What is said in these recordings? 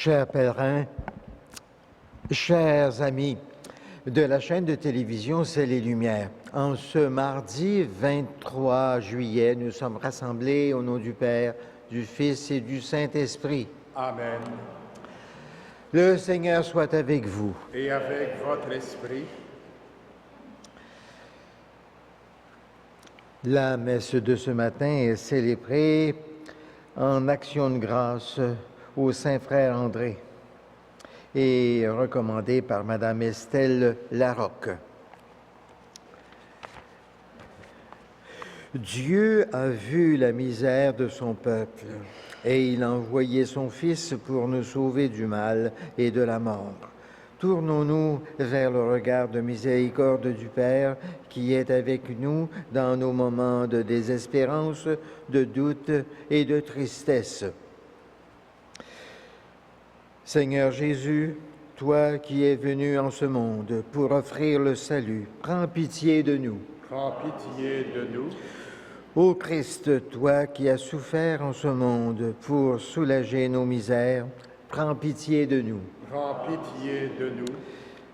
Chers pèlerins, chers amis de la chaîne de télévision C'est les Lumières, en ce mardi 23 juillet, nous sommes rassemblés au nom du Père, du Fils et du Saint-Esprit. Amen. Le Seigneur soit avec vous. Et avec votre esprit. La messe de ce matin est célébrée en action de grâce au Saint-Frère André et recommandée par Madame Estelle Larocque. Dieu a vu la misère de son peuple et il a envoyé son Fils pour nous sauver du mal et de la mort. Tournons-nous vers le regard de miséricorde du Père qui est avec nous dans nos moments de désespérance, de doute et de tristesse. Seigneur Jésus, toi qui es venu en ce monde pour offrir le salut, prends pitié de nous. Prends pitié de nous. Ô Christ, toi qui as souffert en ce monde pour soulager nos misères, prends pitié de nous. Prends pitié de nous.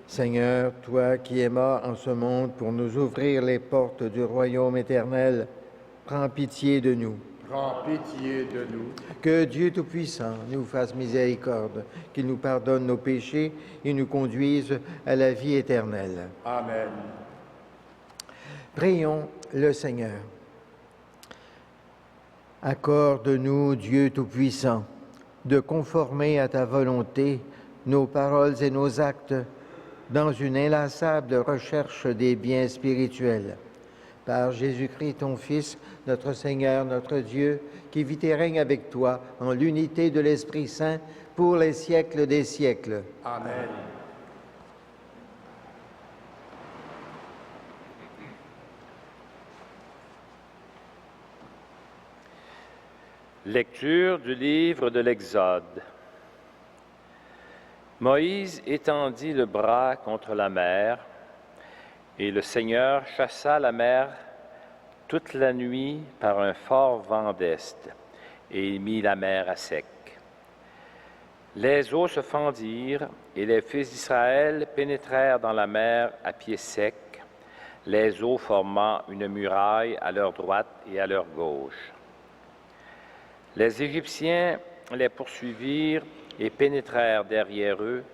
Seigneur, toi qui es mort en ce monde pour nous ouvrir les portes du royaume éternel, prends pitié de nous. Prends pitié de nous. Que Dieu Tout-Puissant nous fasse miséricorde, qu'il nous pardonne nos péchés et nous conduise à la vie éternelle. Amen. Prions le Seigneur. Accorde-nous, Dieu Tout-Puissant, de conformer à ta volonté nos paroles et nos actes dans une inlassable recherche des biens spirituels. Par Jésus-Christ, ton Fils, notre Seigneur, notre Dieu, qui vit et règne avec toi en l'unité de l'Esprit Saint pour les siècles des siècles. Amen. Lecture du livre de l'Exode. Moïse étendit le bras contre la mer, et le Seigneur chassa la mer toute la nuit par un fort vent d'est, et il mit la mer à sec. Les eaux se fendirent, et les fils d'Israël pénétrèrent dans la mer à pied sec, les eaux formant une muraille à leur droite et à leur gauche. Les Égyptiens les poursuivirent et pénétrèrent derrière eux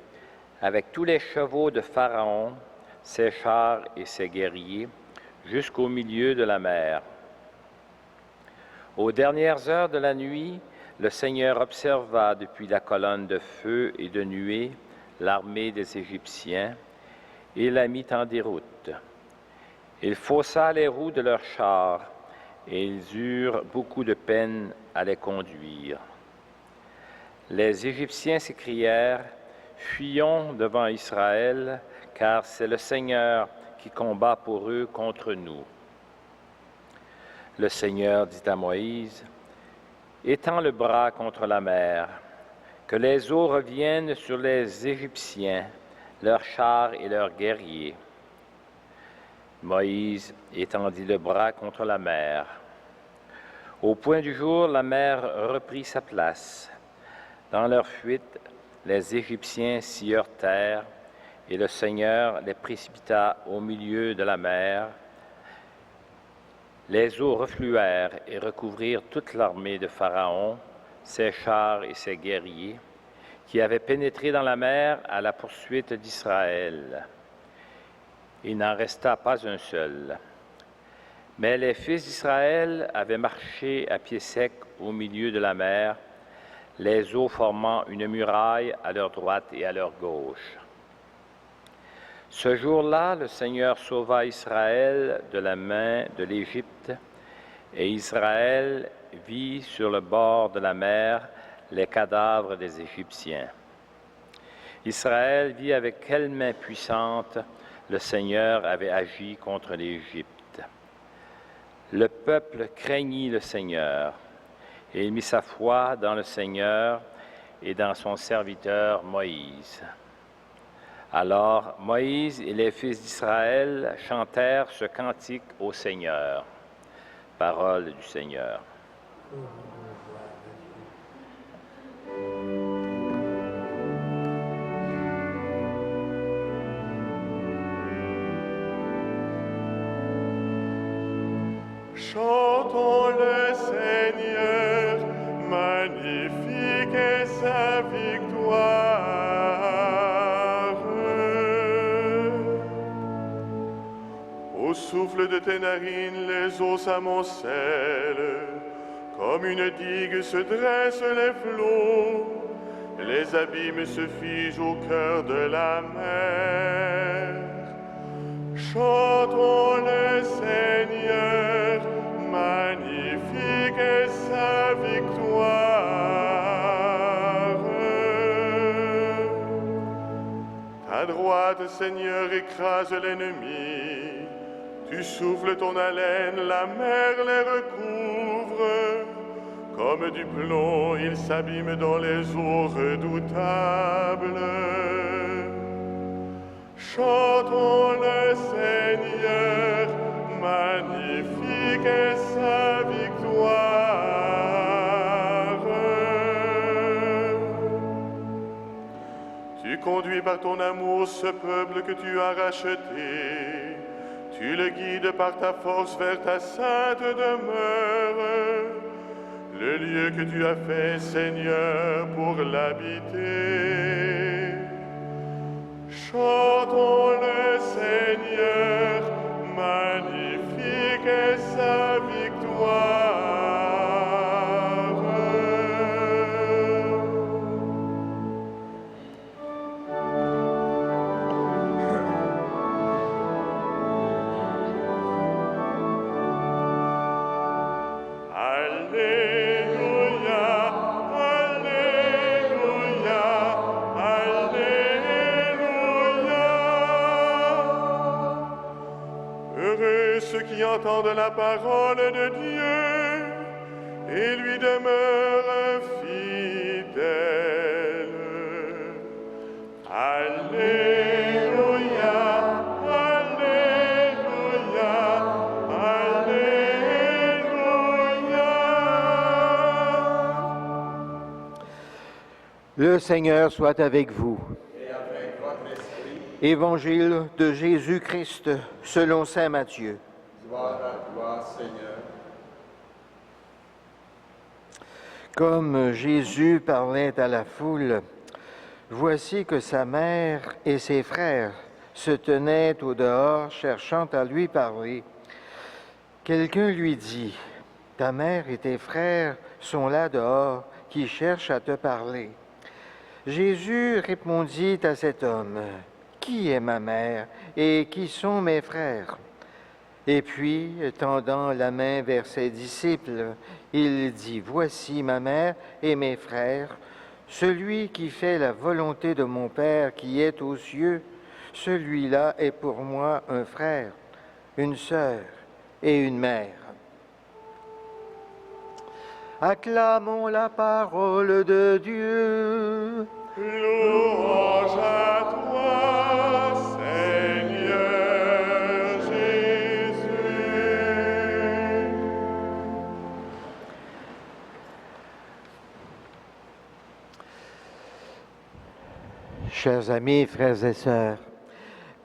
avec tous les chevaux de Pharaon, ses chars et ses guerriers, jusqu'au milieu de la mer. Aux dernières heures de la nuit, le Seigneur observa depuis la colonne de feu et de nuée l'armée des Égyptiens et la mit en déroute. Il faussa les roues de leurs chars et ils eurent beaucoup de peine à les conduire. Les Égyptiens s'écrièrent « Fuyons devant Israël, car c'est le Seigneur qui combat pour eux contre nous. » Le Seigneur dit à Moïse « Étends le bras contre la mer, que les eaux reviennent sur les Égyptiens, leurs chars et leurs guerriers. » Moïse étendit le bras contre la mer. Au point du jour, la mer reprit sa place. Dans leur fuite, les Égyptiens s'y heurtèrent, et le Seigneur les précipita au milieu de la mer. Les eaux refluèrent et recouvrirent toute l'armée de Pharaon, ses chars et ses guerriers, qui avaient pénétré dans la mer à la poursuite d'Israël. Il n'en resta pas un seul. Mais les fils d'Israël avaient marché à pied sec au milieu de la mer, les eaux formant une muraille à leur droite et à leur gauche. Ce jour-là, le Seigneur sauva Israël de la main de l'Égypte, et Israël vit sur le bord de la mer les cadavres des Égyptiens. Israël vit avec quelle main puissante le Seigneur avait agi contre l'Égypte. Le peuple craignit le Seigneur, et il mit sa foi dans le Seigneur et dans son serviteur Moïse. Alors Moïse et les fils d'Israël chantèrent ce cantique au Seigneur. Parole du Seigneur. narines les eaux s'amoncellent, comme une digue se dressent les flots, les abîmes se figent au cœur de la mer. Chantons le Seigneur, magnifique est sa victoire. Ta droite, Seigneur, écrase l'ennemi. Tu souffles ton haleine, la mer les recouvre. Comme du plomb, ils s'abîment dans les eaux redoutables. Chantons le Seigneur, magnifique est sa victoire. Tu conduis par ton amour ce peuple que tu as racheté. Tu le guides par ta force vers ta sainte demeure, le lieu que tu as fait, Seigneur, pour l'habiter. Chantons le Seigneur, magnifique est sa victoire. Alléluia, Alléluia, Alléluia. Heureux ceux qui entendent la parole de Dieu et lui demeurent fidèles. Alléluia, Alléluia, Alléluia. Le Seigneur soit avec vous. Et avec votre esprit, Évangile de Jésus-Christ selon saint Matthieu. gloire à toi, Seigneur. Comme Jésus parlait à la foule, voici que sa mère et ses frères se tenaient au dehors cherchant à lui parler. Quelqu'un lui dit, « Ta mère et tes frères sont là dehors qui cherchent à te parler. » Jésus répondit à cet homme, « Qui est ma mère et qui sont mes frères ?» Et puis, tendant la main vers ses disciples, il dit, « Voici ma mère et mes frères, celui qui fait la volonté de mon Père qui est aux cieux, celui-là est pour moi un frère, une sœur et une mère. » Acclamons la parole de Dieu. Louange à toi, Seigneur Jésus. Chers amis, frères et sœurs,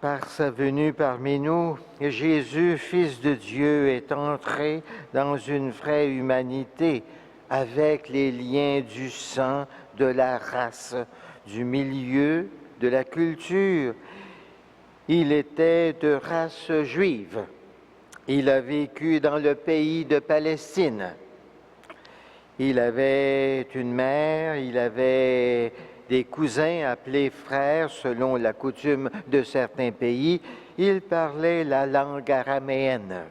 par sa venue parmi nous, Jésus, Fils de Dieu, est entré dans une vraie humanité avec les liens du sang, de la race, du milieu, de la culture. Il était de race juive. Il a vécu dans le pays de Palestine. Il avait une mère, il avait des cousins appelés frères selon la coutume de certains pays. Il parlait la langue araméenne.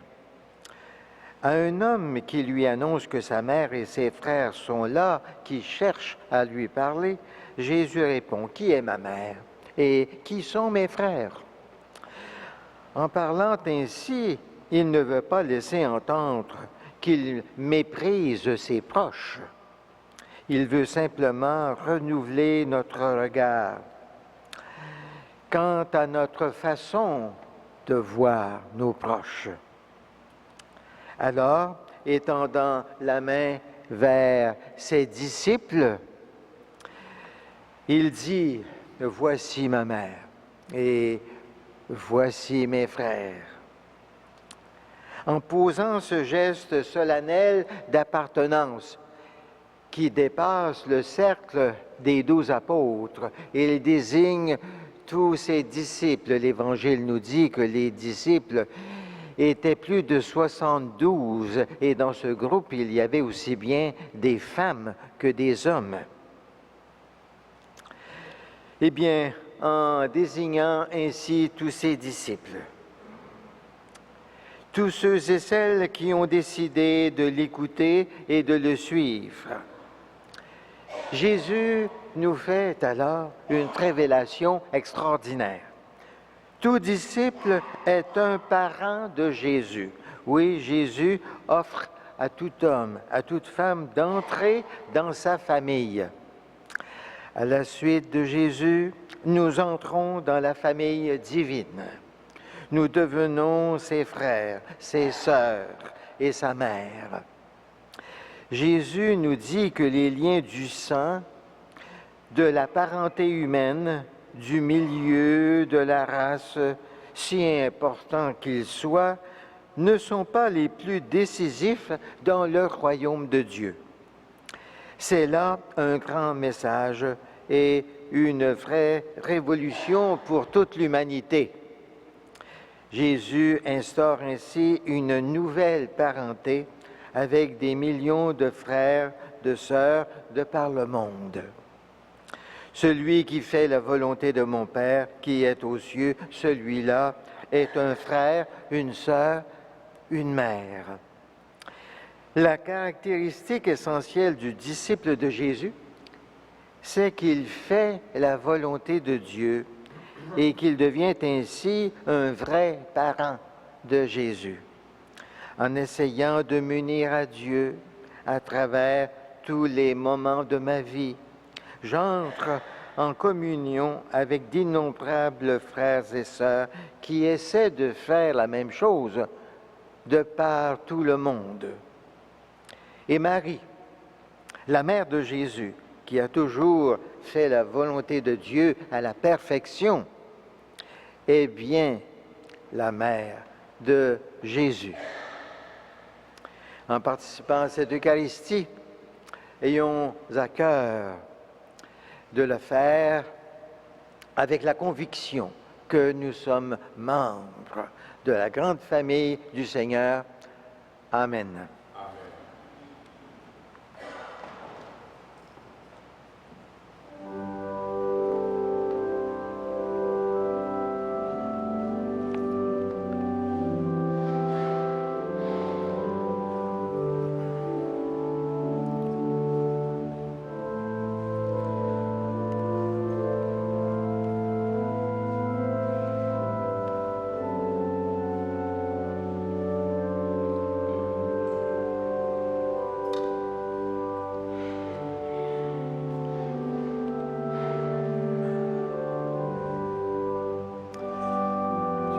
À un homme qui lui annonce que sa mère et ses frères sont là, qui cherchent à lui parler, Jésus répond, « Qui est ma mère et qui sont mes frères ?» En parlant ainsi, il ne veut pas laisser entendre qu'il méprise ses proches. Il veut simplement renouveler notre regard quant à notre façon de voir nos proches. Alors, étendant la main vers ses disciples, il dit, « Voici ma mère et voici mes frères. » En posant ce geste solennel d'appartenance qui dépasse le cercle des 12 apôtres, il désigne tous ses disciples. L'Évangile nous dit que les disciples étaient plus de 72 et dans ce groupe, il y avait aussi bien des femmes que des hommes. Eh bien, en désignant ainsi tous ses disciples, tous ceux et celles qui ont décidé de l'écouter et de le suivre, Jésus nous fait alors une révélation extraordinaire. Tout disciple est un parent de Jésus. Oui, Jésus offre à tout homme, à toute femme d'entrer dans sa famille. À la suite de Jésus, nous entrons dans la famille divine. Nous devenons ses frères, ses sœurs et sa mère. Jésus nous dit que les liens du sang, de la parenté humaine, du milieu, de la race, si importants qu'ils soient, ne sont pas les plus décisifs dans le royaume de Dieu. C'est là un grand message et une vraie révolution pour toute l'humanité. Jésus instaure ainsi une nouvelle parenté avec des millions de frères, de sœurs de par le monde. Celui qui fait la volonté de mon Père qui est aux cieux, celui-là est un frère, une sœur, une mère. La caractéristique essentielle du disciple de Jésus, c'est qu'il fait la volonté de Dieu et qu'il devient ainsi un vrai parent de Jésus. En essayant de m'unir à Dieu à travers tous les moments de ma vie, j'entre en communion avec d'innombrables frères et sœurs qui essaient de faire la même chose de par tout le monde. Et Marie, la mère de Jésus, qui a toujours fait la volonté de Dieu à la perfection, est bien la mère de Jésus. En participant à cette Eucharistie, ayons à cœur de le faire avec la conviction que nous sommes membres de la grande famille du Seigneur. Amen.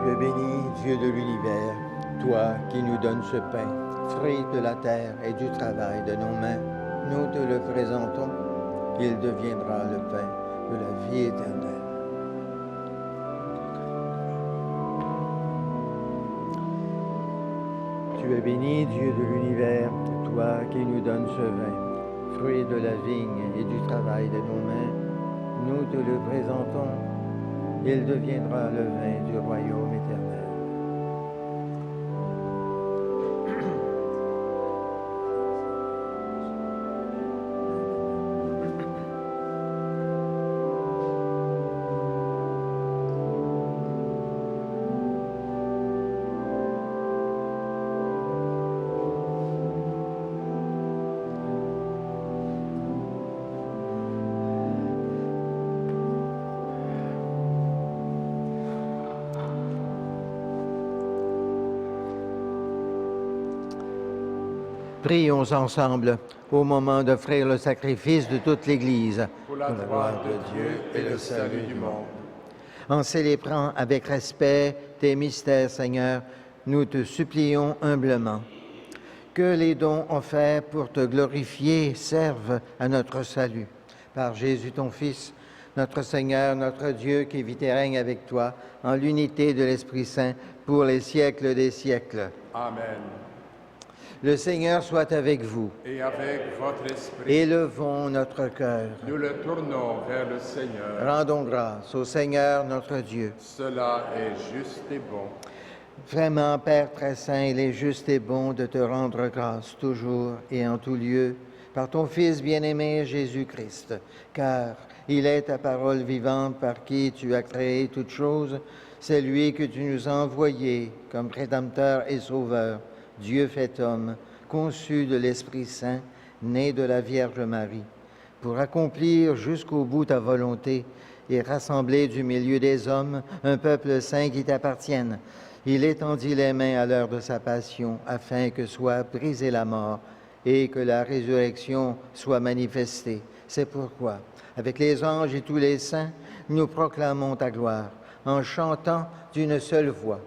Tu es béni, Dieu de l'univers, toi qui nous donnes ce pain, fruit de la terre et du travail de nos mains. Nous te le présentons, il deviendra le pain de la vie éternelle. Tu es béni, Dieu de l'univers, toi qui nous donnes ce vin, fruit de la vigne et du travail de nos mains. Nous te le présentons, il deviendra le vin du royaume éternel. Prions ensemble au moment d'offrir le sacrifice de toute l'Église. Pour la gloire de Dieu et le salut du monde. En célébrant avec respect tes mystères, Seigneur, nous te supplions humblement que les dons offerts pour te glorifier servent à notre salut. Par Jésus ton Fils, notre Seigneur, notre Dieu, qui vit et règne avec toi, en l'unité de l'Esprit Saint, pour les siècles des siècles. Amen. Le Seigneur soit avec vous. Et avec votre esprit, Élevons notre cœur. nous le tournons vers le Seigneur. Rendons grâce au Seigneur notre Dieu. Cela est juste et bon. Vraiment, Père très saint, il est juste et bon de te rendre grâce toujours et en tout lieu par ton Fils bien-aimé Jésus-Christ, car il est ta parole vivante par qui tu as créé toutes choses. C'est lui que tu nous as envoyé comme Rédempteur et Sauveur, Dieu fait homme, conçu de l'Esprit Saint, né de la Vierge Marie, pour accomplir jusqu'au bout ta volonté et rassembler du milieu des hommes un peuple saint qui t'appartienne. Il étendit les mains à l'heure de sa passion, afin que soit brisée la mort et que la résurrection soit manifestée. C'est pourquoi, avec les anges et tous les saints, nous proclamons ta gloire, en chantant d'une seule voix.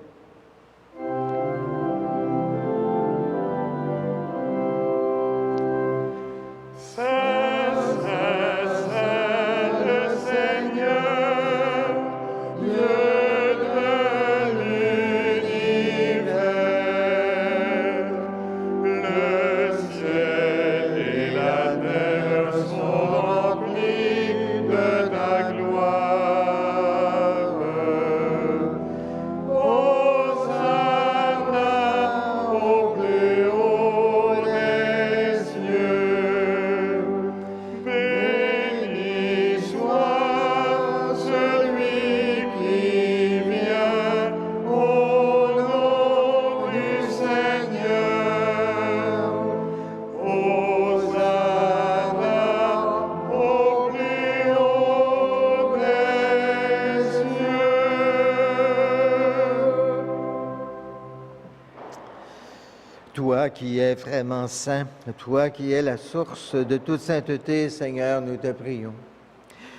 Toi qui es vraiment saint, toi qui es la source de toute sainteté, Seigneur, nous te prions.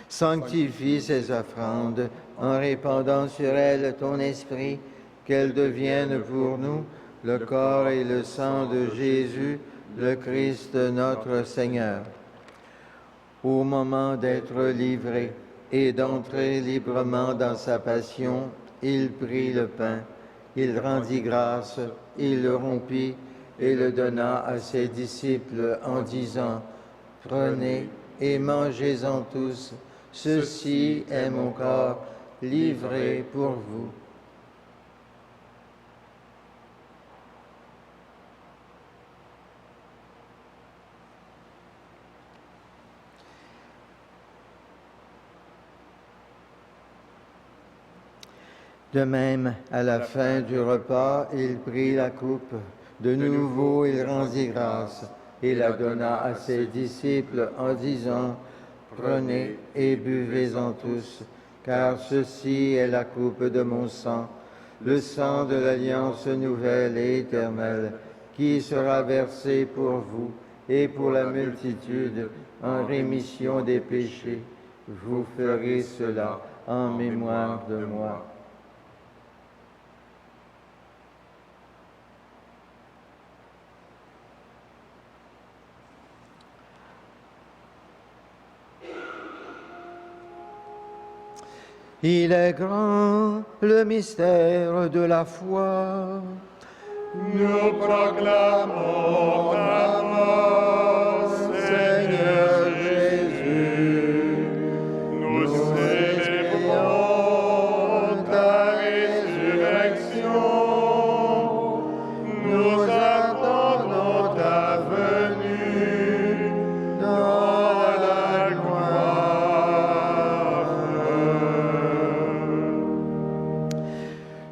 Sanctifie ces offrandes en répandant sur elles ton esprit, qu'elles deviennent pour nous le corps et le sang de Jésus, le Christ notre Seigneur. Au moment d'être livré et d'entrer librement dans sa passion, il prit le pain, il rendit grâce, il le rompit et le donna à ses disciples en disant, « Prenez et mangez-en tous, ceci est mon corps livré pour vous. » De même, à la fin du repas, il prit la coupe. De nouveau, il rendit grâce et la donna à ses disciples en disant, « Prenez et buvez-en tous, car ceci est la coupe de mon sang, le sang de l'alliance nouvelle et éternelle, qui sera versé pour vous et pour la multitude en rémission des péchés. Vous ferez cela en mémoire de moi. » Il est grand le mystère de la foi. Nous proclamons ta mort, Seigneur Jésus. Nous célébrons ta résurrection. Nous attendons ta venue dans la gloire.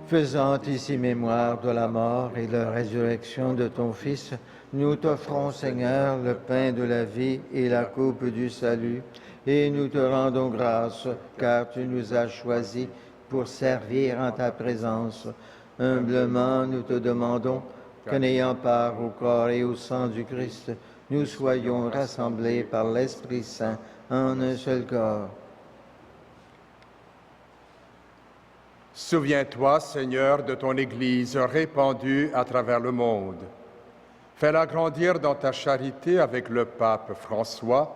Faisant ici mémoire de la mort et de la résurrection de ton Fils, nous t'offrons, Seigneur, le pain de la vie et la coupe du salut, et nous te rendons grâce, car tu nous as choisis pour servir en ta présence. Humblement, nous te demandons qu'en ayant part au corps et au sang du Christ, nous soyons rassemblés par l'Esprit Saint en un seul corps. Souviens-toi, Seigneur, de ton Église répandue à travers le monde. Fais-la grandir dans ta charité avec le pape François,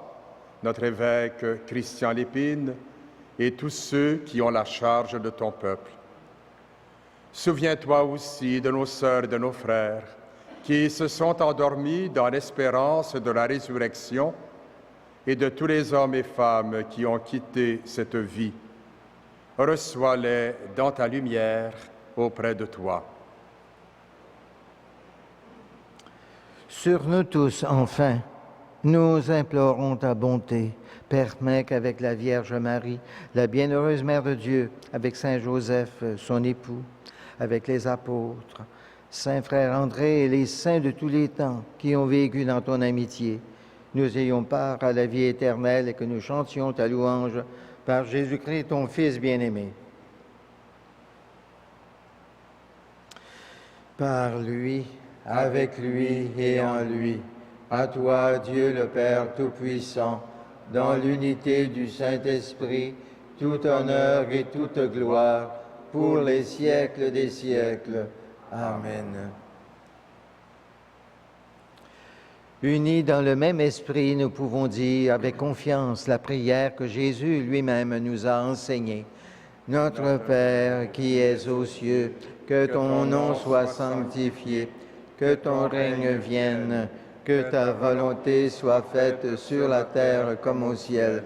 notre évêque Christian Lépine et tous ceux qui ont la charge de ton peuple. Souviens-toi aussi de nos sœurs et de nos frères qui se sont endormis dans l'espérance de la résurrection et de tous les hommes et femmes qui ont quitté cette vie. Reçois-les dans ta lumière auprès de toi. Sur nous tous, enfin, nous implorons ta bonté. Permets qu'avec la Vierge Marie, la bienheureuse Mère de Dieu, avec Saint Joseph, son époux, avec les apôtres, Saint Frère André et les saints de tous les temps qui ont vécu dans ton amitié, nous ayons part à la vie éternelle et que nous chantions ta louange par Jésus-Christ, ton Fils bien-aimé. Par lui, avec lui et en lui, à toi, Dieu le Père Tout-Puissant, dans l'unité du Saint-Esprit, tout honneur et toute gloire, pour les siècles des siècles. Amen. Unis dans le même esprit, nous pouvons dire avec confiance la prière que Jésus lui-même nous a enseignée. Notre Père qui es aux cieux, que ton nom soit sanctifié, que ton règne vienne, que ta volonté soit faite sur la terre comme au ciel.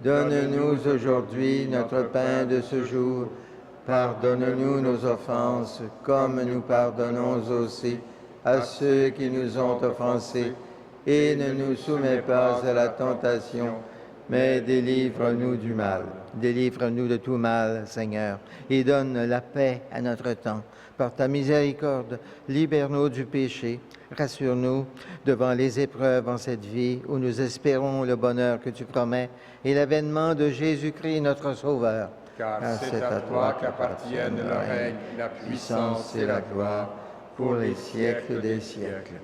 Donne-nous aujourd'hui notre pain de ce jour. Pardonne-nous nos offenses, comme nous pardonnons aussi à ceux qui nous ont offensés, et ne nous soumets pas à la tentation, mais délivre-nous du mal. Délivre-nous de tout mal, Seigneur, et donne la paix à notre temps. Par ta miséricorde, libère-nous du péché, rassure-nous devant les épreuves en cette vie où nous espérons le bonheur que tu promets et l'avènement de Jésus-Christ, notre Sauveur. Car c'est à toi qu'appartiennent le règne, la puissance et la gloire, pour les siècles des siècles.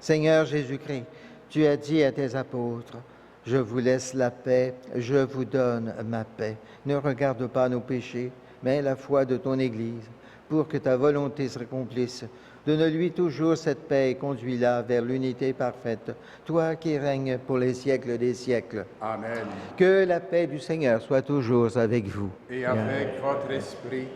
Seigneur Jésus-Christ, tu as dit à tes apôtres, « Je vous laisse la paix, je vous donne ma paix. Ne regarde pas nos péchés, mais la foi de ton Église, pour que ta volonté s'accomplisse. Donne-lui toujours cette paix et conduis-la vers l'unité parfaite, toi qui règnes pour les siècles des siècles. Amen. Que la paix du Seigneur soit toujours avec vous. Et avec votre esprit.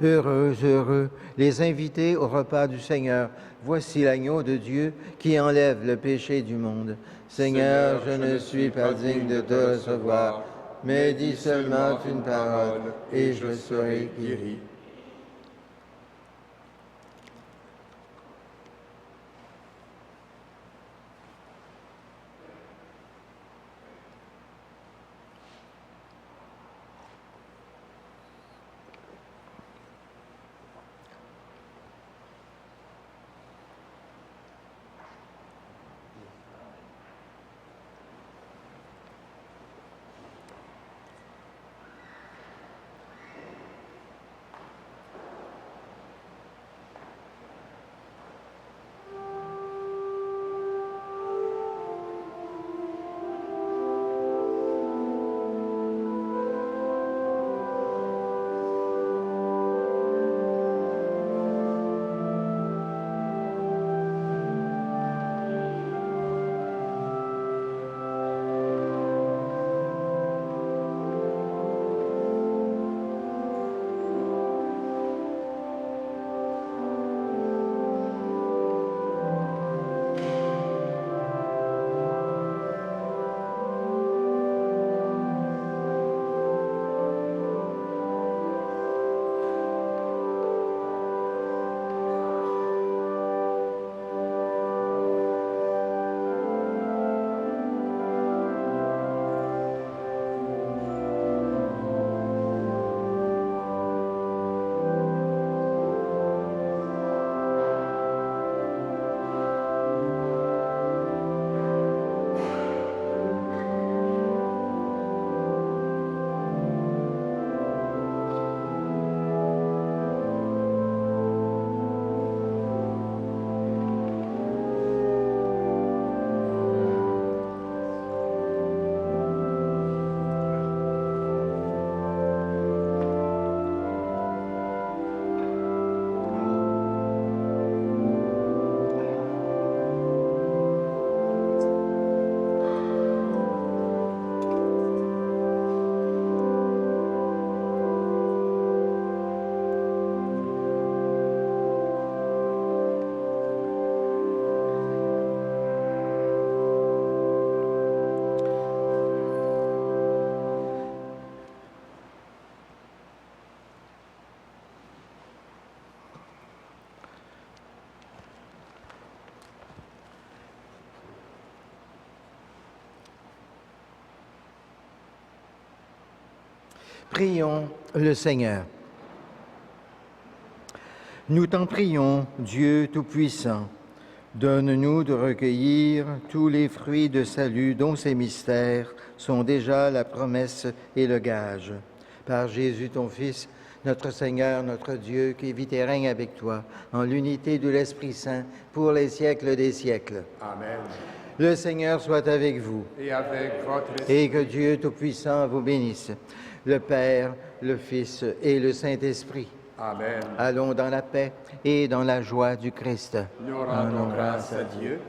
Heureux, heureux, les invités au repas du Seigneur. Voici l'agneau de Dieu qui enlève le péché du monde. Seigneur, je ne suis pas digne de te recevoir, mais dis seulement une parole et je serai guéri. Prions le Seigneur. Nous t'en prions, Dieu Tout-Puissant, donne-nous de recueillir tous les fruits de salut dont ces mystères sont déjà la promesse et le gage. Par Jésus, ton Fils, notre Seigneur, notre Dieu, qui vit et règne avec toi, en l'unité de l'Esprit Saint, pour les siècles des siècles. Amen. Le Seigneur soit avec vous. Et avec votre esprit. Et que Dieu Tout-Puissant vous bénisse, le Père, le Fils et le Saint-Esprit. Amen. Allons dans la paix et dans la joie du Christ. Nous rendons grâce à Dieu.